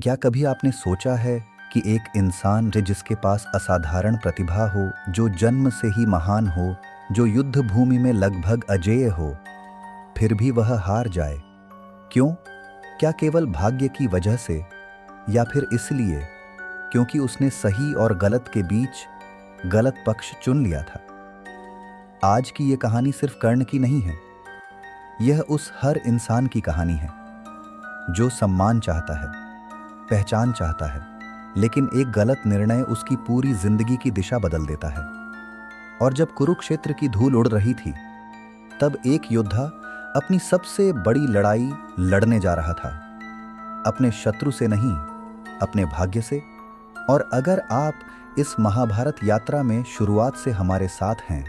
क्या कभी आपने सोचा है कि एक इंसान जिसके पास असाधारण प्रतिभा हो, जो जन्म से ही महान हो, जो युद्ध भूमि में लगभग अजेय हो, फिर भी वह हार जाए? क्यों? क्या केवल भाग्य की वजह से, या फिर इसलिए क्योंकि उसने सही और गलत के बीच गलत पक्ष चुन लिया था? आज की ये कहानी सिर्फ कर्ण की नहीं है। यह उस हर इंसान की कहानी है जो सम्मान चाहता है, पहचान चाहता है, लेकिन एक गलत निर्णय उसकी पूरी जिंदगी की दिशा बदल देता है। और जब कुरुक्षेत्र की धूल उड़ रही थी, तब एक योद्धा अपनी सबसे बड़ी लड़ाई लड़ने जा रहा था, अपने शत्रु से नहीं, अपने भाग्य से। और अगर आप इस महाभारत यात्रा में शुरुआत से हमारे साथ हैं,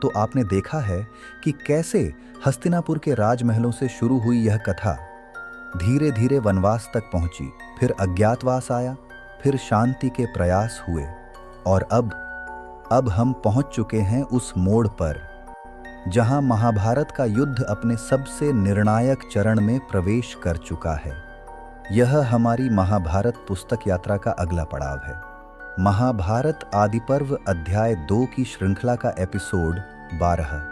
तो आपने देखा है कि कैसे हस्तिनापुर के राजमहलों से शुरू हुई यह कथा धीरे धीरे वनवास तक पहुंची, फिर अज्ञातवास आया, फिर शांति के प्रयास हुए, और अब हम पहुंच चुके हैं उस मोड़ पर जहां महाभारत का युद्ध अपने सबसे निर्णायक चरण में प्रवेश कर चुका है। यह हमारी महाभारत पुस्तक यात्रा का अगला पड़ाव है। महाभारत आदिपर्व अध्याय 2 की श्रृंखला का एपिसोड 12,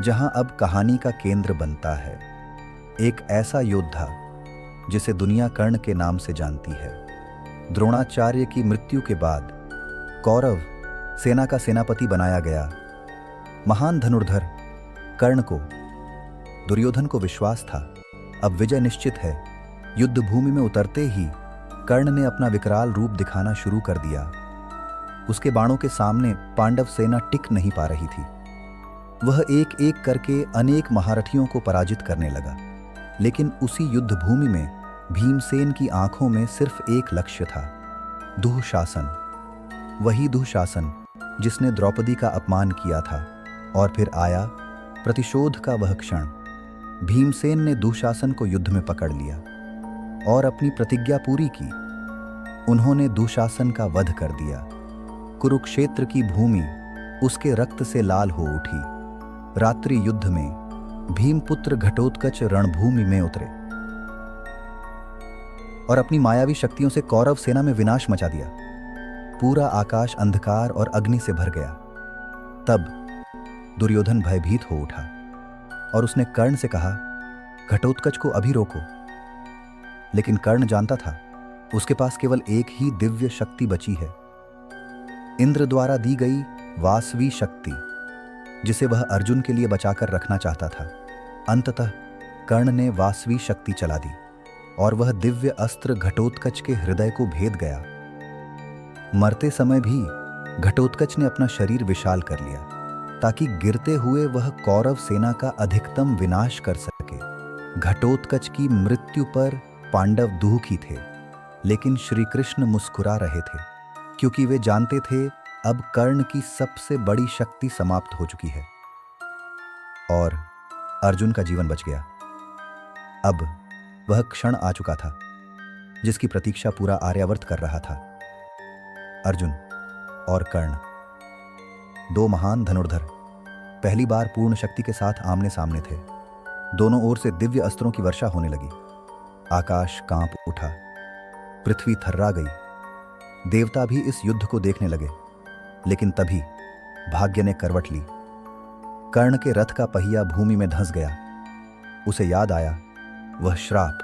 जहां अब कहानी का केंद्र बनता है एक ऐसा योद्धा जिसे दुनिया कर्ण के नाम से जानती है। द्रोणाचार्य की मृत्यु के बाद कौरव सेना का सेनापति बनाया गया महान धनुर्धर कर्ण को दुर्योधन को विश्वास था, अब विजय निश्चित है। युद्ध भूमि में उतरते ही कर्ण ने अपना विकराल रूप दिखाना शुरू कर दिया। उसके बाणों के सामने पांडव सेना टिक नहीं पा रही थी। वह एक एक करके अनेक महारथियों को पराजित करने लगा, लेकिन उसी युद्ध भूमि में भीमसेन की आंखों में सिर्फ एक लक्ष्य था, दुःशासन। वही दुःशासन जिसने द्रौपदी का अपमान किया था। और फिर आया प्रतिशोध का वह क्षण। भीमसेन ने दुःशासन को युद्ध में पकड़ लिया और अपनी प्रतिज्ञा पूरी की। उन्होंने दुःशासन का वध कर दिया। कुरुक्षेत्र की भूमि उसके रक्त से लाल हो उठी। रात्रि युद्ध में भीमपुत्र घटोत्कच रणभूमि में उतरे और अपनी मायावी शक्तियों से कौरव सेना में विनाश मचा दिया। पूरा आकाश अंधकार और अग्नि से भर गया। तब दुर्योधन भयभीत हो उठा और उसने कर्ण से कहा, घटोत्कच को अभी रोको। लेकिन कर्ण जानता था उसके पास केवल एक ही दिव्य शक्ति बची है, इंद्र द्वारा दी गई वासवी शक्ति, जिसे वह अर्जुन के लिए बचाकर रखना चाहता था। अंततः कर्ण ने वासवी शक्ति चला दी और वह दिव्य अस्त्र घटोत्कच के हृदय को भेद गया। मरते समय भी घटोत्कच ने अपना शरीर विशाल कर लिया ताकि गिरते हुए वह कौरव सेना का अधिकतम विनाश कर सके। घटोत्कच की मृत्यु पर पांडव दुखी थे, लेकिन श्री कृष्ण मुस्कुरा रहे थे, क्योंकि वे जानते थे अब कर्ण की सबसे बड़ी शक्ति समाप्त हो चुकी है और अर्जुन का जीवन बच गया। अब वह क्षण आ चुका था जिसकी प्रतीक्षा पूरा आर्यावर्त कर रहा था। अर्जुन और कर्ण, दो महान धनुर्धर, पहली बार पूर्ण शक्ति के साथ आमने सामने थे। दोनों ओर से दिव्य अस्त्रों की वर्षा होने लगी। आकाश कांप उठा, पृथ्वी थर्रा गई। देवता भी इस युद्ध को देखने लगे, लेकिन तभी भाग्य ने करवट ली। कर्ण के रथ का पहिया भूमि में धंस गया। उसे याद आया वह श्राप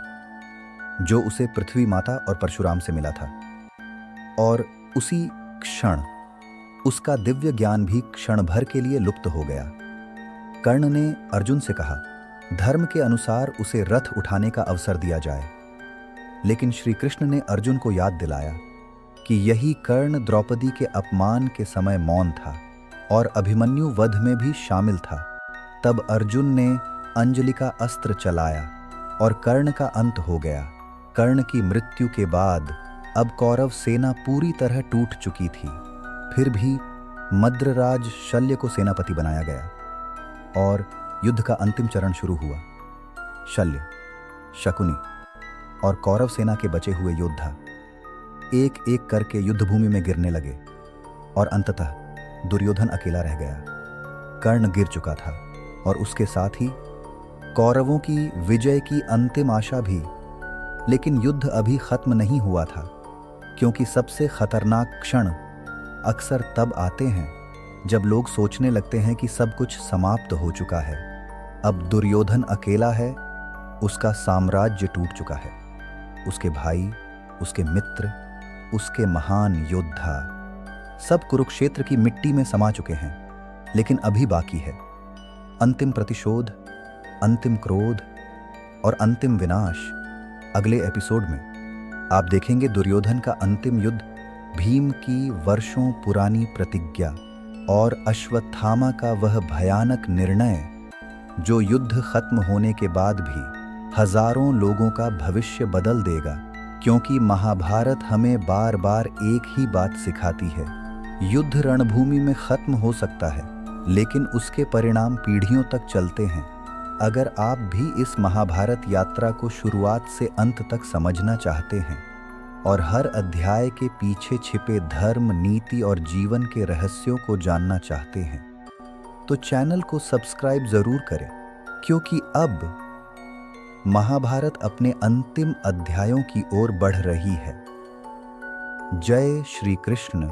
जो उसे पृथ्वी माता और परशुराम से मिला था, और उसी क्षण उसका दिव्य ज्ञान भी क्षण भर के लिए लुप्त हो गया। कर्ण ने अर्जुन से कहा, धर्म के अनुसार उसे रथ उठाने का अवसर दिया जाए। लेकिन श्री कृष्ण ने अर्जुन को याद दिलाया कि यही कर्ण द्रौपदी के अपमान के समय मौन था और अभिमन्यु वध में भी शामिल था। तब अर्जुन ने अंजलि का अस्त्र चलाया और कर्ण का अंत हो गया। कर्ण की मृत्यु के बाद अब कौरव सेना पूरी तरह टूट चुकी थी। फिर भी मद्रराज शल्य को सेनापति बनाया गया और युद्ध का अंतिम चरण शुरू हुआ। शल्य, शकुनी और कौरव सेना के बचे हुए योद्धा एक एक करके युद्ध भूमि में गिरने लगे और अंततः दुर्योधन अकेला रह गया। कर्ण गिर चुका था और उसके साथ ही कौरवों की विजय की अंतिम आशा भी लेकिन युद्ध अभी खत्म नहीं हुआ था, क्योंकि सबसे खतरनाक क्षण अक्सर तब आते हैं जब लोग सोचने लगते हैं कि सब कुछ समाप्त हो चुका है। अब दुर्योधन अकेला है, उसका साम्राज्य टूट चुका है। उसके भाई, उसके मित्र, उसके महान योद्धा सब कुरुक्षेत्र की मिट्टी में समा चुके हैं। लेकिन अभी बाकी है अंतिम प्रतिशोध, अंतिम क्रोध और अंतिम विनाश। अगले एपिसोड में आप देखेंगे दुर्योधन का अंतिम युद्ध, भीम की वर्षों पुरानी प्रतिज्ञा और अश्वत्थामा का वह भयानक निर्णय जो युद्ध खत्म होने के बाद भी हजारों लोगों का भविष्य बदल देगा। क्योंकि महाभारत हमें बार बार एक ही बात सिखाती है, युद्ध रणभूमि में खत्म हो सकता है, लेकिन उसके परिणाम पीढ़ियों तक चलते हैं। अगर आप भी इस महाभारत यात्रा को शुरुआत से अंत तक समझना चाहते हैं और हर अध्याय के पीछे छिपे धर्म, नीति और जीवन के रहस्यों को जानना चाहते हैं, तो चैनल को सब्सक्राइब जरूर करें, क्योंकि अब महाभारत अपने अंतिम अध्यायों की ओर बढ़ रही है। जय श्री कृष्ण।